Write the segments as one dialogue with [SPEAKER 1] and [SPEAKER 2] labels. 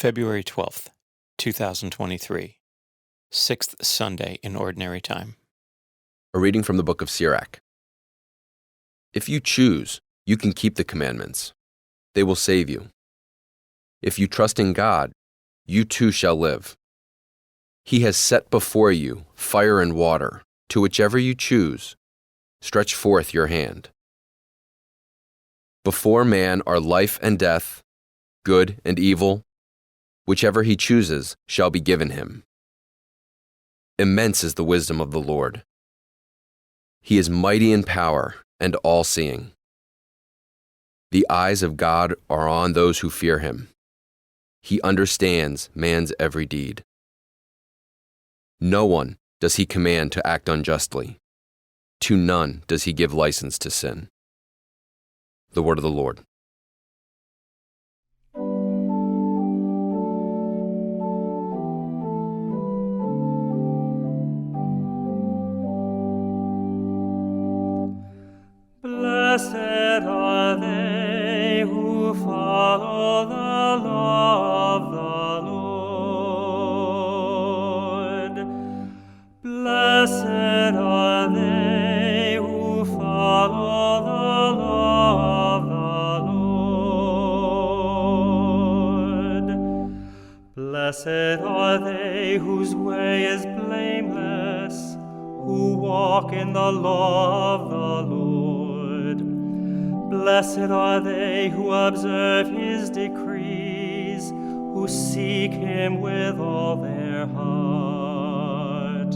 [SPEAKER 1] February 12th, 2023, 6th Sunday in Ordinary Time.
[SPEAKER 2] A reading from the book of Sirach. If you choose, you can keep the commandments. They will save you. If you trust in God, you too shall live. He has set before you fire and water. To whichever you choose, stretch forth your hand. Before man are life and death, good and evil. Whichever he chooses shall be given him. Immense is the wisdom of the Lord. He is mighty in power and all-seeing. The eyes of God are on those who fear him. He understands man's every deed. No one does he command to act unjustly. To none does he give license to sin. The word of the Lord.
[SPEAKER 3] Blessed are they who follow the law of the Lord. Blessed are they who follow the law of the Lord. Blessed are they whose way is blameless, who walk in the law of the Lord. Blessed are they who observe his decrees, who seek him with all their heart.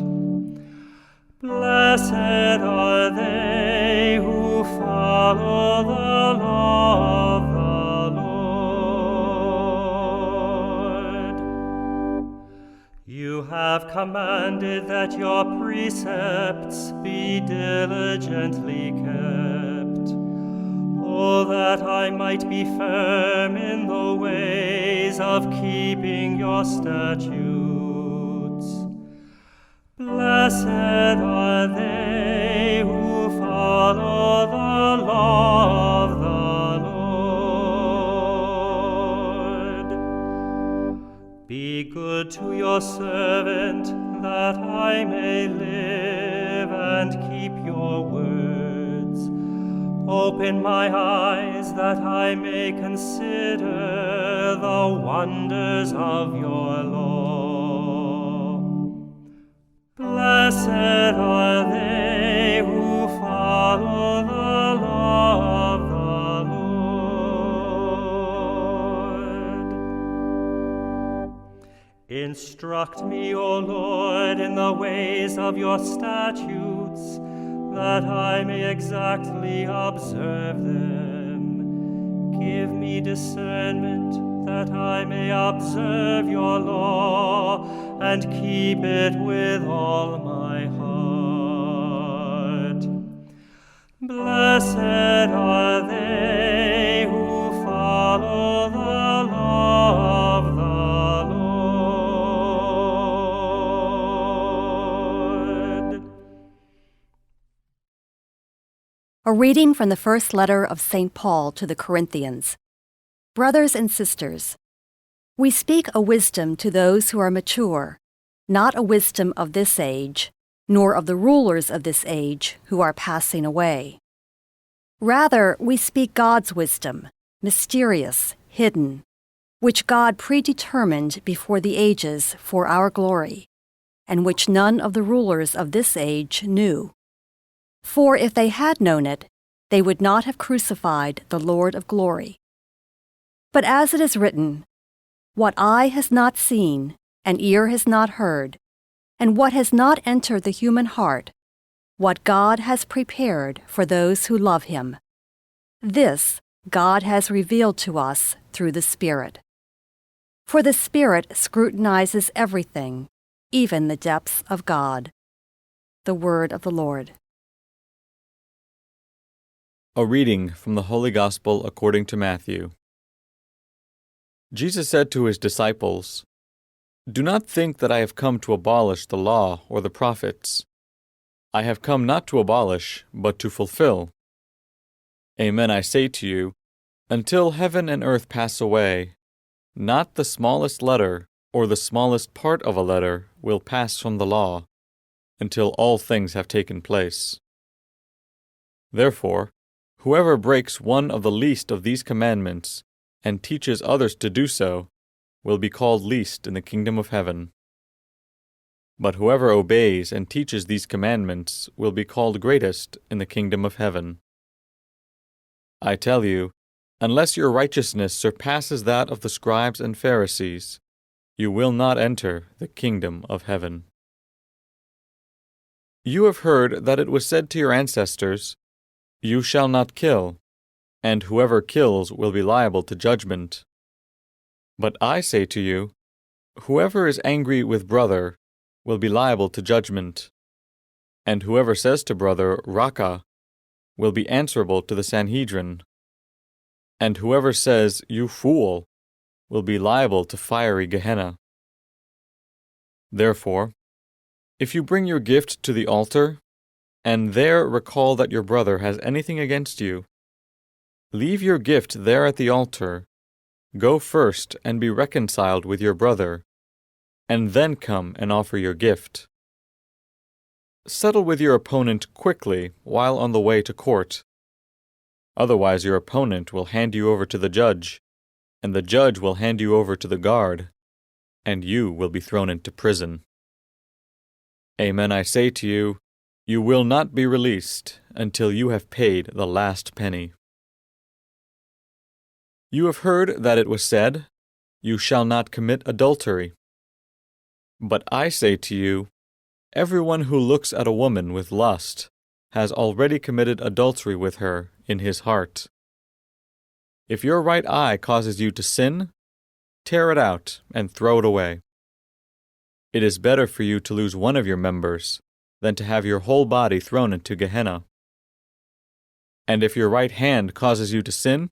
[SPEAKER 3] Blessed are they who follow the law of the Lord. You have commanded that your precepts be diligently kept. Oh, that I might be firm in the ways of keeping your statutes. Blessed are they who follow the law of the Lord. Be good to your servant, that I may live and keep your words. Open my eyes that I may consider the wonders of your law. Blessed are they who follow the law of the Lord. Instruct me, O Lord, in the ways of your statutes, that I may exactly observe them. Give me discernment, that I may observe your law, and keep it with all my heart. Blessed are they who follow the law of the
[SPEAKER 4] A reading from the first letter of St. Paul to the Corinthians. Brothers and sisters, we speak a wisdom to those who are mature, not a wisdom of this age, nor of the rulers of this age who are passing away. Rather, we speak God's wisdom, mysterious, hidden, which God predetermined before the ages for our glory, and which none of the rulers of this age knew. For if they had known it, they would not have crucified the Lord of glory. But as it is written, what eye has not seen, and ear has not heard, and what has not entered the human heart, what God has prepared for those who love him. This God has revealed to us through the Spirit. For the Spirit scrutinizes everything, even the depths of God. The word of the Lord.
[SPEAKER 5] A reading from the Holy Gospel according to Matthew. Jesus said to his disciples, "Do not think that I have come to abolish the law or the prophets. I have come not to abolish, but to fulfill. Amen, I say to you, until heaven and earth pass away, Not the smallest letter or the smallest part of a letter will pass from the law until all things have taken place. Therefore, whoever breaks one of the least of these commandments and teaches others to do so will be called least in the kingdom of heaven. But whoever obeys and teaches these commandments will be called greatest in the kingdom of heaven. I tell you, unless your righteousness surpasses that of the scribes and Pharisees, you will not enter the kingdom of heaven. You have heard that it was said to your ancestors, "You shall not kill, and whoever kills will be liable to judgment." But I say to you, whoever is angry with brother will be liable to judgment, and whoever says to brother, "Raka," will be answerable to the Sanhedrin, and whoever says, "You fool," will be liable to fiery Gehenna. Therefore, if you bring your gift to the altar, and there recall that your brother has anything against you, leave your gift there at the altar, go first and be reconciled with your brother, and then come and offer your gift. Settle with your opponent quickly while on the way to court. Otherwise your opponent will hand you over to the judge, and the judge will hand you over to the guard, and you will be thrown into prison. Amen, I say to you, you will not be released until you have paid the last penny. You have heard that it was said, "You shall not commit adultery." But I say to you, everyone who looks at a woman with lust has already committed adultery with her in his heart. If your right eye causes you to sin, tear it out and throw it away. It is better for you to lose one of your members than to have your whole body thrown into Gehenna. And if your right hand causes you to sin,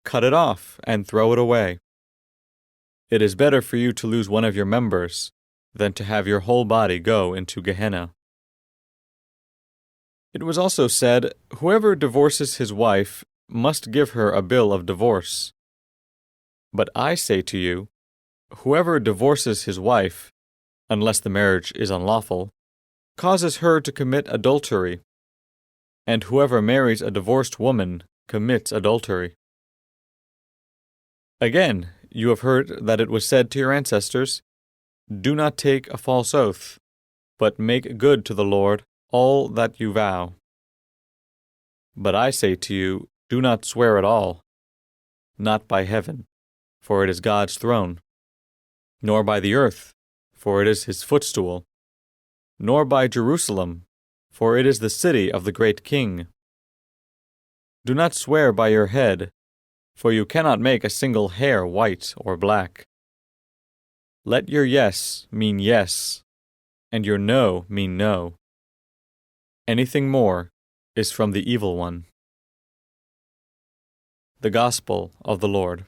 [SPEAKER 5] cut it off and throw it away. It is better for you to lose one of your members than to have your whole body go into Gehenna. It was also said, "Whoever divorces his wife must give her a bill of divorce." But I say to you, whoever divorces his wife, unless the marriage is unlawful, causes her to commit adultery, and whoever marries a divorced woman commits adultery. Again, you have heard that it was said to your ancestors, "Do not take a false oath, but make good to the Lord all that you vow." But I say to you, do not swear at all, not by heaven, for it is God's throne, nor by the earth, for it is his footstool, nor by Jerusalem, for it is the city of the great King. Do not swear by your head, for you cannot make a single hair white or black. Let your yes mean yes, and your no mean no. Anything more is from the evil one. The Gospel of the Lord.